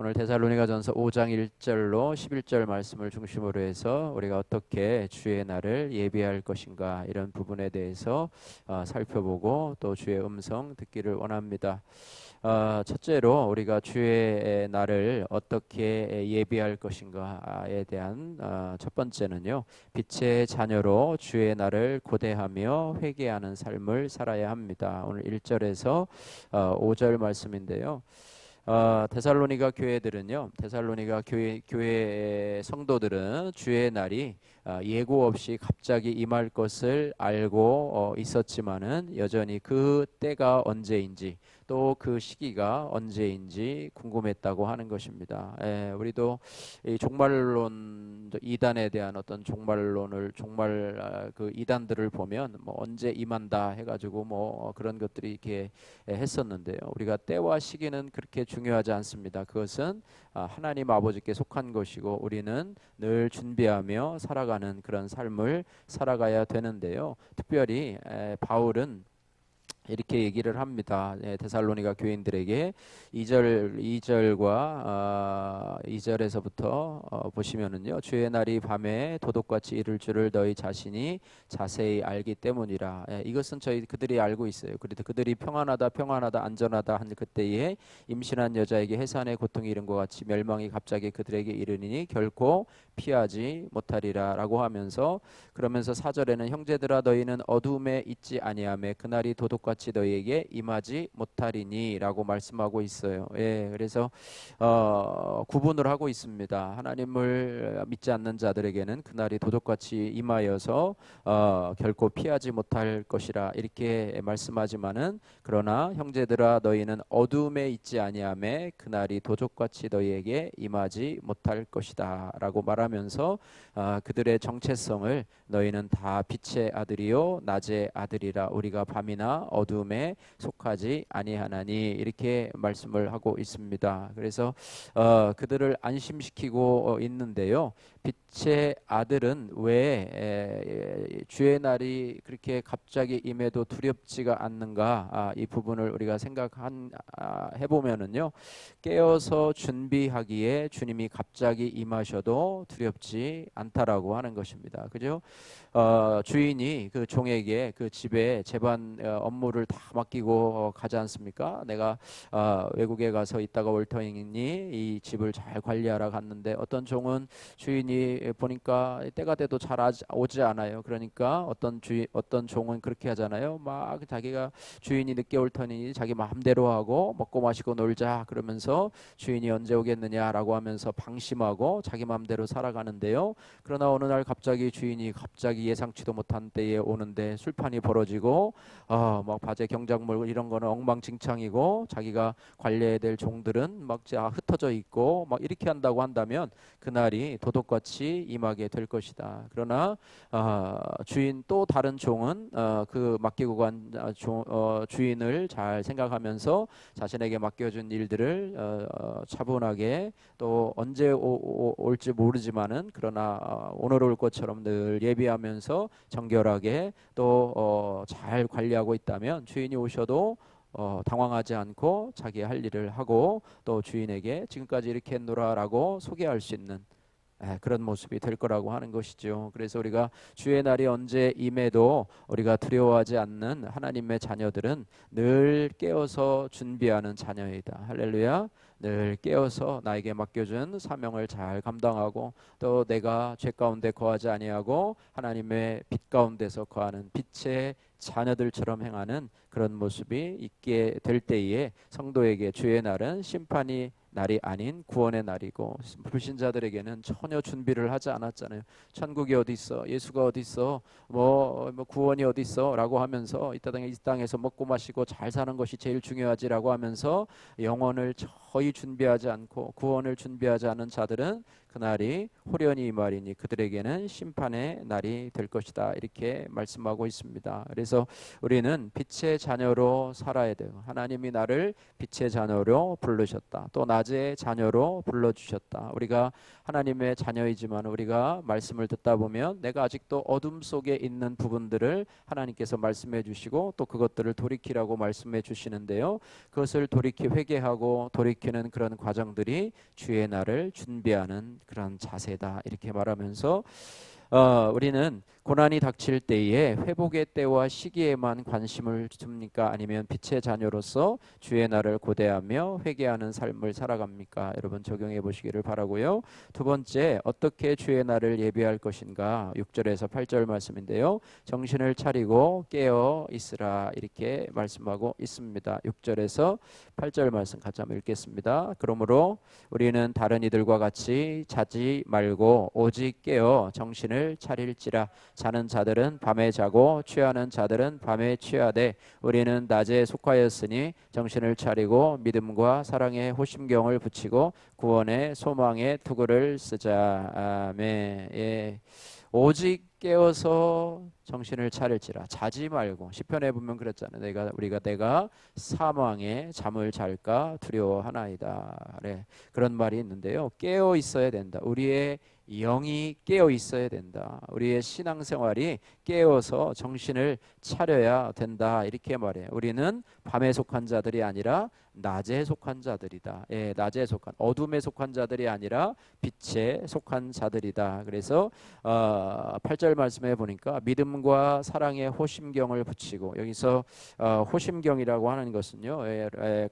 오늘 데살로니가전서 5장 1절로 11절 말씀을 중심으로 해서 우리가 어떻게 주의 날을 예비할 것인가 이런 부분에 대해서 살펴보고 또 주의 음성 듣기를 원합니다. 첫째로 우리가 주의 날을 어떻게 예비할 것인가에 대한 첫 번째는요, 빛의 자녀로 주의 날을 고대하며 회개하는 삶을 살아야 합니다. 오늘 1절에서 5절 말씀인데요. 데살로니가 교회들은요, 데살로니가 교회 성도들은 주의 날이 예고 없이 갑자기 임할 것을 알고 있었지만은 여전히 그 때가 언제인지 또 그 시기가 언제인지 궁금했다고 하는 것입니다. 우리도 이 종말론 이단에 대한 어떤 종말론을 그 이단들을 보면 뭐 언제 임한다 해가지고 뭐 그런 것들이 이렇게 했었는데요. 우리가 때와 시기는 그렇게 중요하지 않습니다. 그것은 하나님 아버지께 속한 것이고 우리는 늘 준비하며 살아가는 그런 삶을 살아가야 되는데요. 특별히 바울은 이렇게 얘기를 합니다. 데살로니가 교인들에게 2절에서부터 보시면은요. 주의 날이 밤에 도둑같이 이를 줄을 너희 자신이 자세히 알기 때문이라. 이것은 그들이 알고 있어요. 그래도 그들이 평안하다 안전하다 한 그때에 임신한 여자에게 해산의 고통이 이른 것 같이 멸망이 갑자기 그들에게 이르니 결코 피하지 못하리라 라고 하면서, 그러면서 4절에는 형제들아 너희는 어둠에 있지 아니하매 그날이 도둑같이 너희에게 임하지 못하리니 라고 말씀하고 있어요. 그래서 구분을 하고 있습니다. 하나님을 믿지 않는 자들에게는 그날이 도둑같이 임하여서 결코 피하지 못할 것이라 이렇게 말씀하지만은, 그러나 형제들아 너희는 어둠에 있지 아니하매 그날이 도둑같이 너희에게 임하지 못할 것이다 라고 말하면서 그들의 정체성을 너희는 다 빛의 아들이요 낮의 아들이라 우리가 밤이나 어둠에 속하지 아니하나니 이렇게 말씀을 하고 있습니다. 그래서 그들을 안심시키고 있는데요. 빛의 아들은 왜 주의 날이 그렇게 갑자기 임해도 두렵지가 않는가? 이 부분을 우리가 해보면은요, 깨어서 준비하기에 주님이 갑자기 임하셔도 두렵지 않다라고 하는 것입니다. 그죠? 주인이 그 종에게 그 집에 제반 업무를 다 맡기고 가지 않습니까? 내가 외국에 가서 있다가 올 터이니 이 집을 잘 관리하러 갔는데 어떤 종은 주인이 보니까 때가 돼도 잘 오지 않아요. 그러니까 어떤 종은 그렇게 하잖아요. 막 자기가 주인이 늦게 올 터니 자기 마음대로 하고 먹고 마시고 놀자 그러면서 주인이 언제 오겠느냐라고 하면서 방심하고 자기 마음대로 살아가는데요. 그러나 어느 날 갑자기 주인이 예상치도 못한 때에 오는데 술판이 벌어지고 막 바제 경작물 이런 거는 엉망진창이고 자기가 관리해야 될 종들은 막 흩어져 있고 막 이렇게 한다면 그날이 도둑같이 임하게 될 것이다. 그러나 주인 또 다른 종은 그 맡기고 간 주인을 잘 생각하면서 자신에게 맡겨준 일들을 차분하게 또 언제 올지 모르지만은 그러나 오늘 올 것처럼 늘 예비하면서 정결하게 또 잘 관리하고 있다면 주인이 오셔도 당황하지 않고 자기 할 일을 하고 또 주인에게 지금까지 이렇게 했노라라고 소개할 수 있는 그런 모습이 될 거라고 하는 것이죠. 그래서 우리가 주의 날이 언제 임해도 우리가 두려워하지 않는 하나님의 자녀들은 늘 깨어서 준비하는 자녀이다. 할렐루야. 늘 깨어서 나에게 맡겨준 사명을 잘 감당하고 또 내가 죄 가운데 거하지 아니하고 하나님의 빛 가운데서 거하는 빛의 자녀들처럼 행하는 그런 모습이 있게 될 때에 성도에게 주의 날은 심판이 날이 아닌 구원의 날이고, 불신자들에게는 전혀 준비를 하지 않았잖아요. 천국이 어디 있어? 예수가 어디 있어? 뭐 구원이 어디 있어? 라고 하면서 이 땅에서 먹고 마시고 잘 사는 것이 제일 중요하지라고 하면서 영혼을 거의 준비하지 않고 구원을 준비하지 않은 자들은 그날이 호련히 임하리니 그들에게는 심판의 날이 될 것이다 이렇게 말씀하고 있습니다. 그래서 우리는 빛의 자녀로 살아야 돼요. 하나님이 나를 빛의 자녀로 부르셨다. 또 낮의 자녀로 불러주셨다. 우리가 하나님의 자녀이지만 우리가 말씀을 듣다 보면 내가 아직도 어둠 속에 있는 부분들을 하나님께서 말씀해 주시고 또 그것들을 돌이키라고 말씀해 주시는데요. 그것을 돌이키 회개하고 돌이키는 그런 과정들이 주의 날을 준비하는 그런 자세다. 이렇게 말하면서 우리는 고난이 닥칠 때에 회복의 때와 시기에만 관심을 줍니까? 아니면 빛의 자녀로서 주의 날을 고대하며 회개하는 삶을 살아갑니까? 여러분 적용해 보시기를 바라고요. 두 번째, 어떻게 주의 날을 예비할 것인가? 6절에서 8절 말씀인데요. 정신을 차리고 깨어 있으라 이렇게 말씀하고 있습니다. 6절에서 8절 말씀 같이 한번 읽겠습니다. 그러므로 우리는 다른 이들과 같이 자지 말고 오직 깨어 정신을 차릴지라. 자는 자들은 밤에 자고 취하는 자들은 밤에 취하되 우리는 낮에 속하였으니 정신을 차리고 믿음과 사랑의 호심경을 붙이고 구원의 소망의 투구를 쓰자. 아멘. 예. 오직 깨어서 정신을 차릴지라. 자지 말고. 시편에 보면 그랬잖아요. 내가 사망에 잠을 잘까 두려워하나이다. 네. 그런 말이 있는데요. 깨어 있어야 된다. 우리의 영이 깨어 있어야 된다. 우리의 신앙생활이 깨어서 정신을 차려야 된다. 이렇게 말해요. 우리는 밤에 속한 자들이 아니라 낮에 속한 자들이다. 예, 낮에 속한, 어둠에 속한 자들이 아니라 빛에 속한 자들이다. 그래서 8절 말씀해 보니까 믿음과 사랑의 호심경을 붙이고, 여기서 호심경이라고 하는 것은요,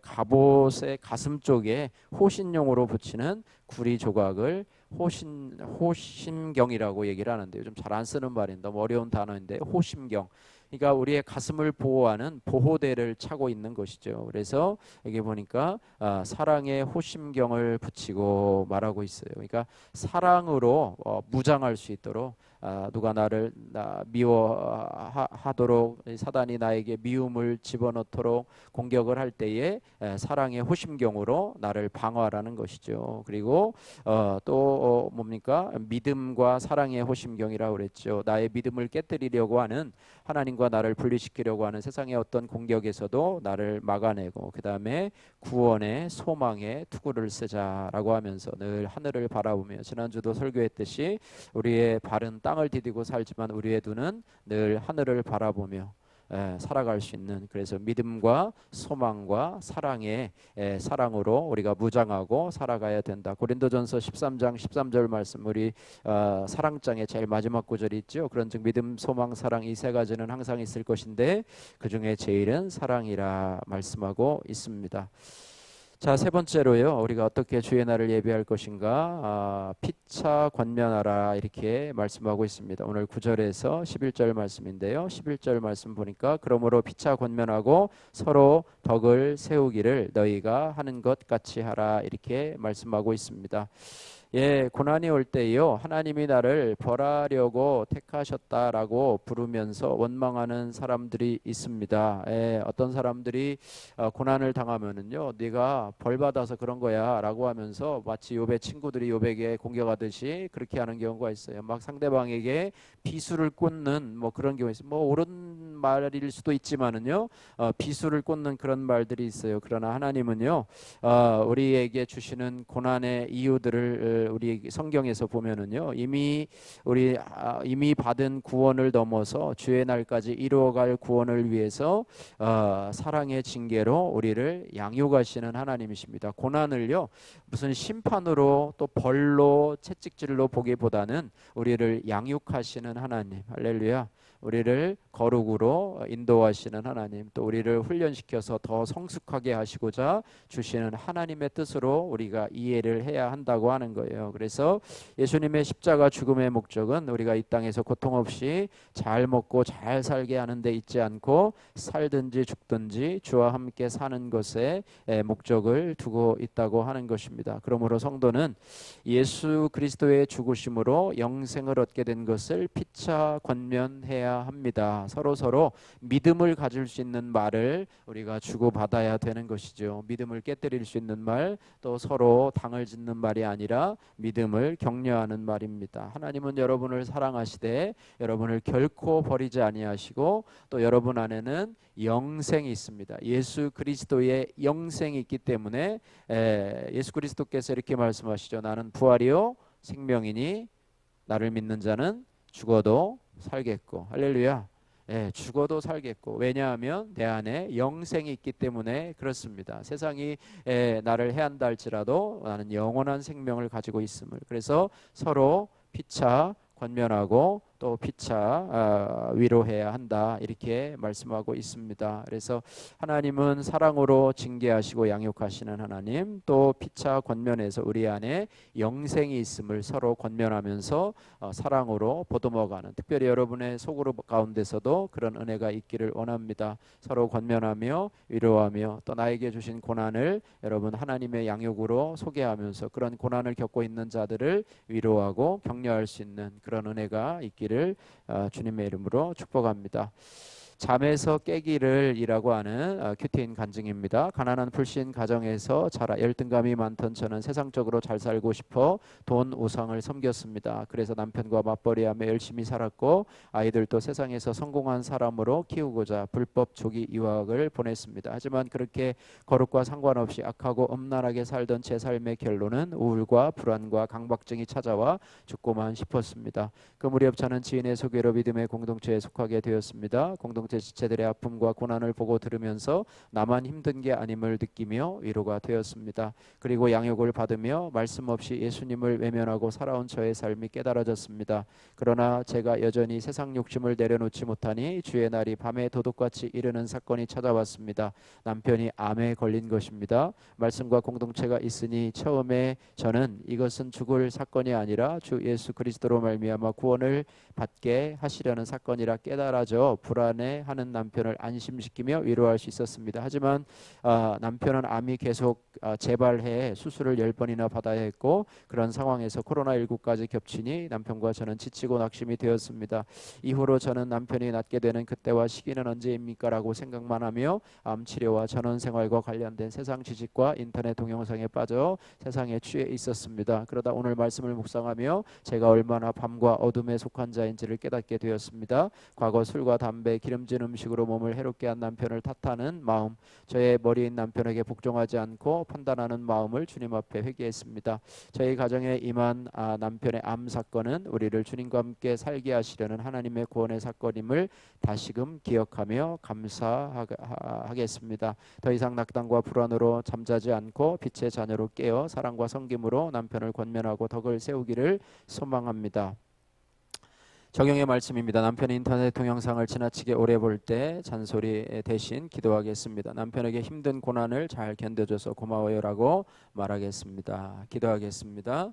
갑옷의 가슴 쪽에 호신용으로 붙이는 구리 조각을 호심경이라고 얘기를 하는데요. 좀 잘 안 쓰는 말인데 너무 어려운 단어인데 호심경. 그러니까 우리의 가슴을 보호하는 보호대를 차고 있는 것이죠. 그래서 여기 보니까 사랑의 호심경을 붙이고 말하고 있어요. 그러니까 사랑으로 무장할 수 있도록 누가 나를 미워하도록 사단이 나에게 미움을 집어넣도록 공격을 할 때에 사랑의 호심경으로 나를 방어하라는 것이죠. 그리고 또 뭡니까? 믿음과 사랑의 호심경이라고 그랬죠. 나의 믿음을 깨뜨리려고 하는, 하나님과 나를 분리시키려고 하는 세상의 어떤 공격에서도 나를 막아내고, 그 다음에 구원의 소망의 투구를 쓰자라고 하면서 늘 하늘을 바라보며, 지난주도 설교했듯이 우리의 발은 땅을 디디고 살지만 우리의 눈은 늘 하늘을 바라보며 살아갈 수 있는, 그래서 믿음과 소망과 사랑의 사랑으로 우리가 무장하고 살아가야 된다. 고린도전서 13장 13절 말씀, 우리 사랑장의 제일 마지막 구절이 있죠. 그런즉 믿음, 소망, 사랑 이 세 가지는 항상 있을 것인데 그 중에 제일은 사랑이라 말씀하고 있습니다. 자, 세 번째로요, 우리가 어떻게 주의 날을 예비할 것인가? 피차 권면하라 이렇게 말씀하고 있습니다. 오늘 9절에서 11절 말씀인데요. 11절 말씀 보니까 그러므로 피차 권면하고 서로 덕을 세우기를 너희가 하는 것 같이 하라 이렇게 말씀하고 있습니다. 예, 고난이 올 때요, 하나님이 나를 벌하려고 택하셨다라고 부르면서 원망하는 사람들이 있습니다. 예, 어떤 사람들이 고난을 당하면은요, 네가 벌 받아서 그런 거야라고 하면서 마치 욥의 친구들이 욥에게 공격하듯이 그렇게 하는 경우가 있어요. 막 상대방에게 비수를 꽂는 뭐 그런 경우 있어요. 뭐 옳은 말일 수도 있지만은요, 비수를 꽂는 그런 말들이 있어요. 그러나 하나님은요, 우리에게 주시는 고난의 이유들을 우리 성경에서 보면은요, 이미 받은 구원을 넘어서 주의 날까지 이루어갈 구원을 위해서 사랑의 징계로 우리를 양육하시는 하나님이십니다. 고난을요, 무슨 심판으로 또 벌로 채찍질로 보기보다는 우리를 양육하시는 하나님. 할렐루야. 우리를 거룩으로 인도하시는 하나님, 또 우리를 훈련시켜서 더 성숙하게 하시고자 주시는 하나님의 뜻으로 우리가 이해를 해야 한다고 하는 거예요. 그래서 예수님의 십자가 죽음의 목적은 우리가 이 땅에서 고통 없이 잘 먹고 잘 살게 하는 데 있지 않고 살든지 죽든지 주와 함께 사는 것에 목적을 두고 있다고 하는 것입니다. 그러므로 성도는 예수 그리스도의 죽으심으로 영생을 얻게 된 것을 피차 권면해야 해야 합니다. 서로 믿음을 가질 수 있는 말을 우리가 주고받아야 되는 것이죠. 믿음을 깨뜨릴 수 있는 말, 또 서로 당을 짓는 말이 아니라 믿음을 격려하는 말입니다. 하나님은 여러분을 사랑하시되 여러분을 결코 버리지 아니하시고 또 여러분 안에는 영생이 있습니다. 예수 그리스도의 영생이 있기 때문에 예수 그리스도께서 이렇게 말씀하시죠. 나는 부활이요 생명이니 나를 믿는 자는 죽어도 살겠고. 할렐루야. 죽어도 살겠고. 왜냐하면 내 안에 영생이 있기 때문에 그렇습니다. 세상이 나를 해한다 할지라도 나는 영원한 생명을 가지고 있음을. 그래서 서로 피차 권면하고 또 피차 위로해야 한다, 이렇게 말씀하고 있습니다. 그래서 하나님은 사랑으로 징계하시고 양육하시는 하나님, 또 피차 권면해서 우리 안에 영생이 있음을 서로 권면하면서 사랑으로 보듬어가는, 특별히 여러분의 속으로 가운데서도 그런 은혜가 있기를 원합니다. 서로 권면하며 위로하며 또 나에게 주신 고난을 여러분 하나님의 양육으로 소개하면서 그런 고난을 겪고 있는 자들을 위로하고 격려할 수 있는 그런 은혜가 있기를 주님의 이름으로 축복합니다. 잠에서 깨기를 이라고 하는 큐티인 간증입니다. 가난한 불신 가정에서 자라 열등감이 많던 저는 세상적으로 잘 살고 싶어 돈 우상을 섬겼습니다. 그래서 남편과 맞벌이하며 열심히 살았고 아이들도 세상에서 성공한 사람으로 키우고자 불법 조기 유학을 보냈습니다. 하지만 그렇게 거룩과 상관없이 악하고 엄란하게 살던 제 삶의 결론은 우울과 불안과 강박증이 찾아와 죽고만 싶었습니다. 그 무렵 저는 지인의 소개로 믿음의 공동체에 속하게 되었습니다. 공동체 지체들의 아픔과 고난을 보고 들으면서 나만 힘든 게 아님을 느끼며 위로가 되었습니다. 그리고 양육을 받으며 말씀 없이 예수님을 외면하고 살아온 저의 삶이 깨달아졌습니다. 그러나 제가 여전히 세상 욕심을 내려놓지 못하니 주의 날이 밤에 도둑같이 이르는 사건이 찾아왔습니다. 남편이 암에 걸린 것입니다. 말씀과 공동체가 있으니 처음에 저는 이것은 죽을 사건이 아니라 주 예수 그리스도로 말미암아 구원을 받게 하시려는 사건이라 깨달아져 불안해하는 남편을 안심시키며 위로할 수 있었습니다. 하지만 남편은 암이 계속 재발해 수술을 10번이나 받아야 했고 그런 상황에서 코로나19까지 겹치니 남편과 저는 지치고 낙심이 되었습니다. 이후로 저는 남편이 낫게 되는 그때와 시기는 언제입니까? 라고 생각만 하며 암치료와 전원생활과 관련된 세상 지식과 인터넷 동영상에 빠져 세상에 취해 있었습니다. 그러다 오늘 말씀을 묵상하며 제가 얼마나 밤과 어둠에 속한 자인지를 깨닫게 되었습니다. 과거 술과 담배, 기름진 음식으로 몸을 해롭게 한 남편을 탓하는 마음, 저의 머리인 남편에게 복종하지 않고 판단하는 마음을 주님 앞에 회개했습니다. 저희 가정에 임한 남편의 암 사건은 우리를 주님과 함께 살게 하시려는 하나님의 구원의 사건임을 다시금 기억하며 감사하겠습니다. 더 이상 낙담과 불안으로 잠자지 않고 빛의 자녀로 깨어 사랑과 섬김으로 남편을 권면하고 덕을 세우기를 소망합니다. 적용의 말씀입니다. 남편이 인터넷 동영상을 지나치게 오래 볼 때 잔소리 대신 기도하겠습니다. 남편에게 힘든 고난을 잘 견뎌줘서 고마워요라고 말하겠습니다. 기도하겠습니다.